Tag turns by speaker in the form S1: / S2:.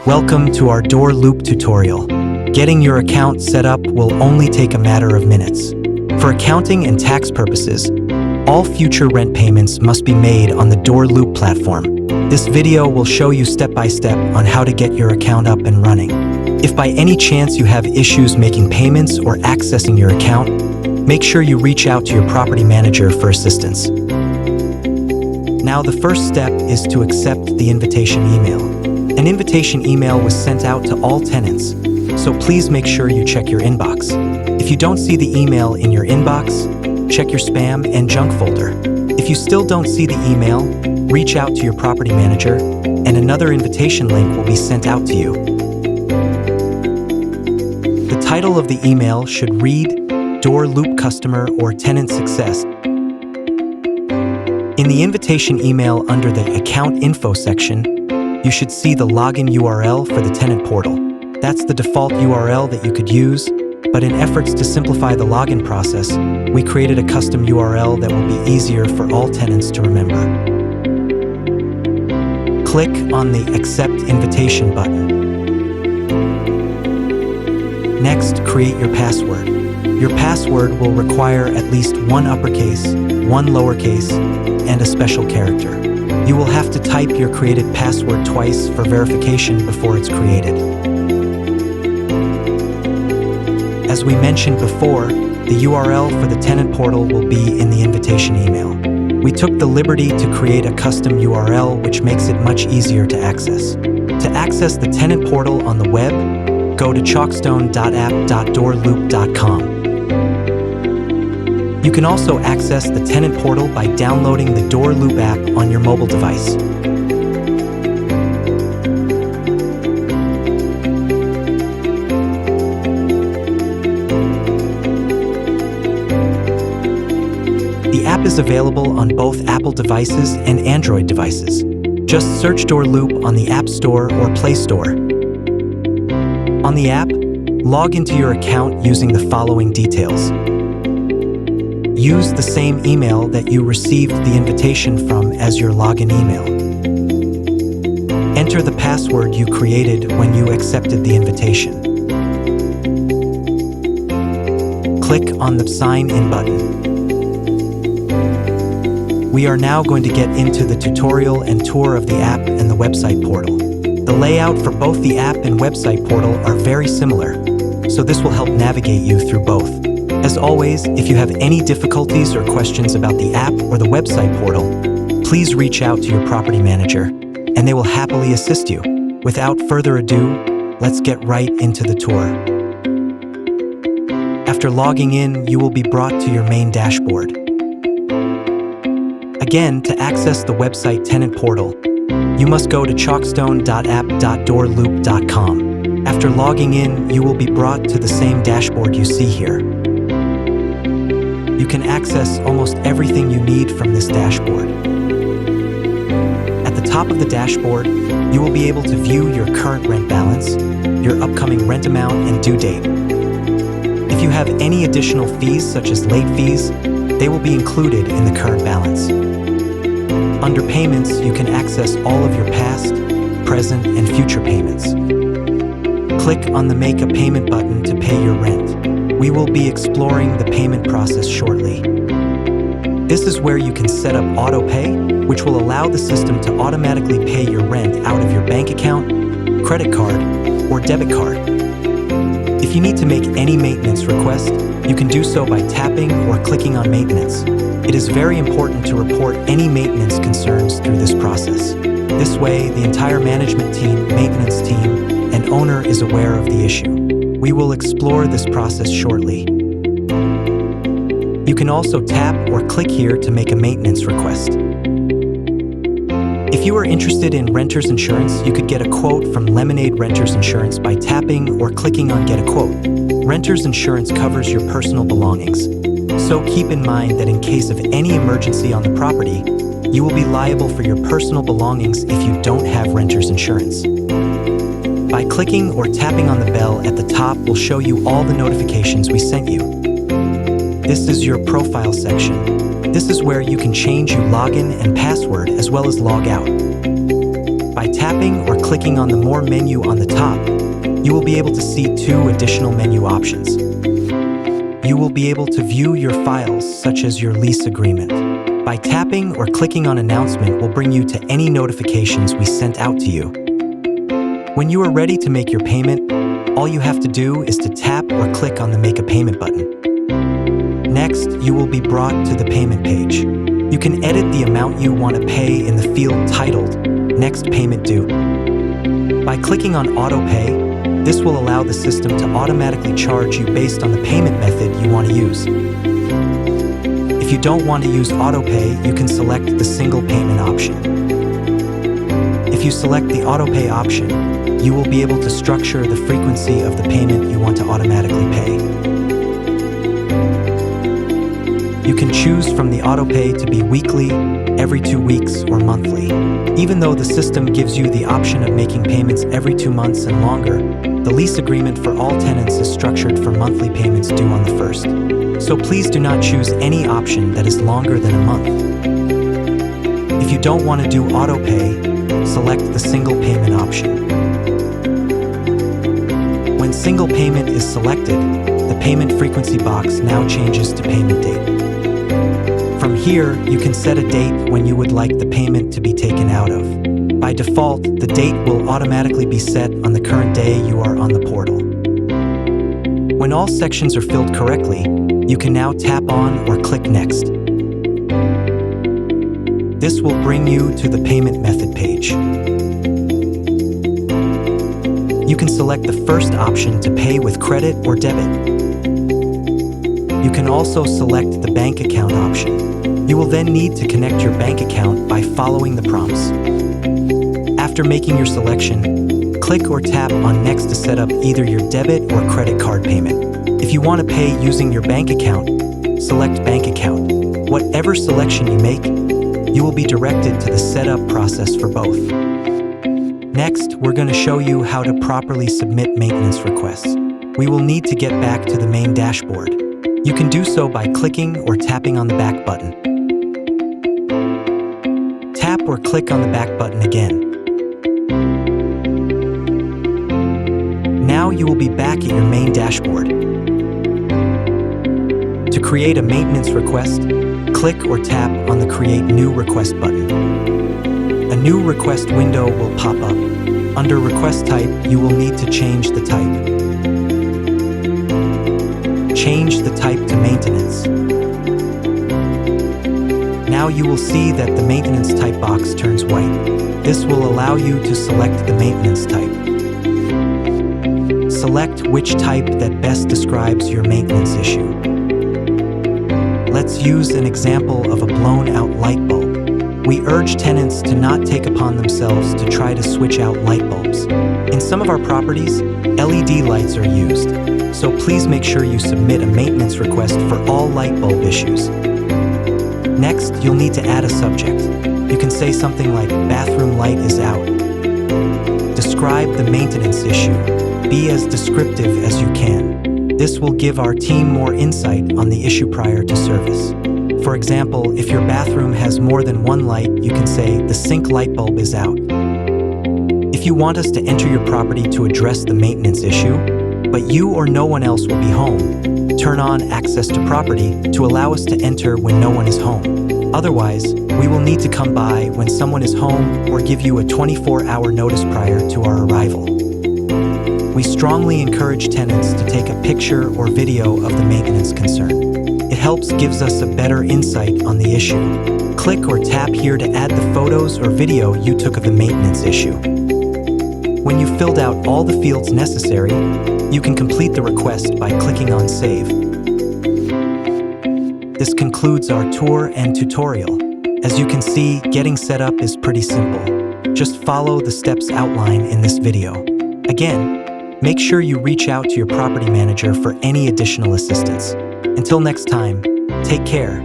S1: Welcome to our Doorloop tutorial. Getting your account set up will only take a matter of minutes. For accounting and tax purposes, all future rent payments must be made on the Doorloop platform. This video will show you step-by-step on how to get your account up and running. If by any chance you have issues making payments or accessing your account, make sure you reach out to your property manager for assistance. Now, the first step is to accept the invitation email. An invitation email was sent out to all tenants, so please make sure you check your inbox. If you don't see the email in your inbox, check your spam and junk folder. If you still don't see the email, reach out to your property manager, and another invitation link will be sent out to you. The title of the email should read Doorloop Customer or Tenant Success. In the invitation email under the Account Info section, you should see the login URL for the tenant portal. That's the default URL that you could use, but in efforts to simplify the login process, we created a custom URL that will be easier for all tenants to remember. Click on the Accept Invitation button. Next, create your password. Your password will require at least one uppercase, one lowercase, and a special character. You will have to type your created password twice for verification before it's created. As we mentioned before, the URL for the tenant portal will be in the invitation email. We took the liberty to create a custom URL which makes it much easier to access. To access the tenant portal on the web, go to chalkstone.app.doorloop.com. You can also access the tenant portal by downloading the Doorloop app on your mobile device. The app is available on both Apple devices and Android devices. Just search Doorloop on the App Store or Play Store. On the app, log into your account using the following details. Use the same email that you received the invitation from as your login email. Enter the password you created when you accepted the invitation. Click on the Sign In button. We are now going to get into the tutorial and tour of the app and the website portal. The layout for both the app and website portal are very similar, so this will help navigate you through both. As always, if you have any difficulties or questions about the app or the website portal, please reach out to your property manager, and they will happily assist you. Without further ado, let's get right into the tour. After logging in, you will be brought to your main dashboard. Again, to access the website tenant portal, you must go to chalkstone.app.doorloop.com. After logging in, you will be brought to the same dashboard you see here. You can access almost everything you need from this dashboard. At the top of the dashboard, you will be able to view your current rent balance, your upcoming rent amount, and due date. If you have any additional fees, such as late fees, they will be included in the current balance. Under Payments, you can access all of your past, present, and future payments. Click on the Make a Payment button to pay your rent. We will be exploring the payment process shortly. This is where you can set up auto pay, which will allow the system to automatically pay your rent out of your bank account, credit card, or debit card. If you need to make any maintenance request, you can do so by tapping or clicking on Maintenance. It is very important to report any maintenance concerns through this process. This way, the entire management team, maintenance team, and owner is aware of the issue. We will explore this process shortly. You can also tap or click here to make a maintenance request. If you are interested in renter's insurance, you could get a quote from Lemonade Renters Insurance by tapping or clicking on Get a Quote. Renter's insurance covers your personal belongings, so keep in mind that in case of any emergency on the property, you will be liable for your personal belongings if you don't have renter's insurance. By clicking or tapping on the bell at the top will show you all the notifications we sent you. This is your profile section. This is where you can change your login and password as well as log out. By tapping tapping or clicking on the More menu on the top, you will be able to see 2 additional menu options. You will be able to view your files, such as your lease agreement. By tapping or clicking on Announcement will bring you to any notifications we sent out to you. When you are ready to make your payment, all you have to do is to tap or click on the Make a Payment button. Next, you will be brought to the payment page. You can edit the amount you want to pay in the field titled Next Payment Due. By clicking on Auto Pay, this will allow the system to automatically charge you based on the payment method you want to use. If you don't want to use Auto Pay, you can select the Single Payment option. If you select the Auto Pay option, you will be able to structure the frequency of the payment you want to automatically pay. You can choose from the Auto Pay to be weekly, every 2 weeks, or monthly. Even though the system gives you the option of making payments every 2 months and longer, the lease agreement for all tenants is structured for monthly payments due on the 1st. So please do not choose any option that is longer than a month. If you don't want to do Auto Pay, select the Single Payment option. When Single Payment is selected, the payment frequency box now changes to Payment Date. From here, you can set a date when you would like the payment to be taken out of. By default, the date will automatically be set on the current day you are on the portal. When all sections are filled correctly, you can now tap on or click Next. This will bring you to the Payment Method page. You can select the first option to pay with credit or debit. You can also select the bank account option. You will then need to connect your bank account by following the prompts. After making your selection, click or tap on Next to set up either your debit or credit card payment. If you want to pay using your bank account, select Bank Account. Whatever selection you make, you will be directed to the setup process for both. Next, we're going to show you how to properly submit maintenance requests. We will need to get back to the main dashboard. You can do so by clicking or tapping on the back button. Tap or click on the back button again. Now you will be back at your main dashboard. To create a maintenance request, click or tap on the Create New Request button. A new request window will pop up. Under Request Type, you will need to change the type. Change the type to Maintenance. Now you will see that the Maintenance Type box turns white. This will allow you to select the maintenance type. Select which type that best describes your maintenance issue. Let's use an example of a blown-out light bulb. We urge tenants to not take upon themselves to try to switch out light bulbs. In some of our properties, LED lights are used, so please make sure you submit a maintenance request for all light bulb issues. Next, you'll need to add a subject. You can say something like, "Bathroom light is out." Describe the maintenance issue. Be as descriptive as you can. This will give our team more insight on the issue prior to service. For example, if your bathroom has more than one light, you can say, "The sink light bulb is out." If you want us to enter your property to address the maintenance issue, but you or no one else will be home, turn on Access to Property to allow us to enter when no one is home. Otherwise, we will need to come by when someone is home or give you a 24-hour notice prior to our arrival. We strongly encourage tenants to take a picture or video of the maintenance concern. It gives us a better insight on the issue. Click or tap here to add the photos or video you took of the maintenance issue. When you've filled out all the fields necessary, you can complete the request by clicking on Save. This concludes our tour and tutorial. As you can see, getting set up is pretty simple. Just follow the steps outlined in this video. Again, make sure you reach out to your property manager for any additional assistance. Until next time, take care.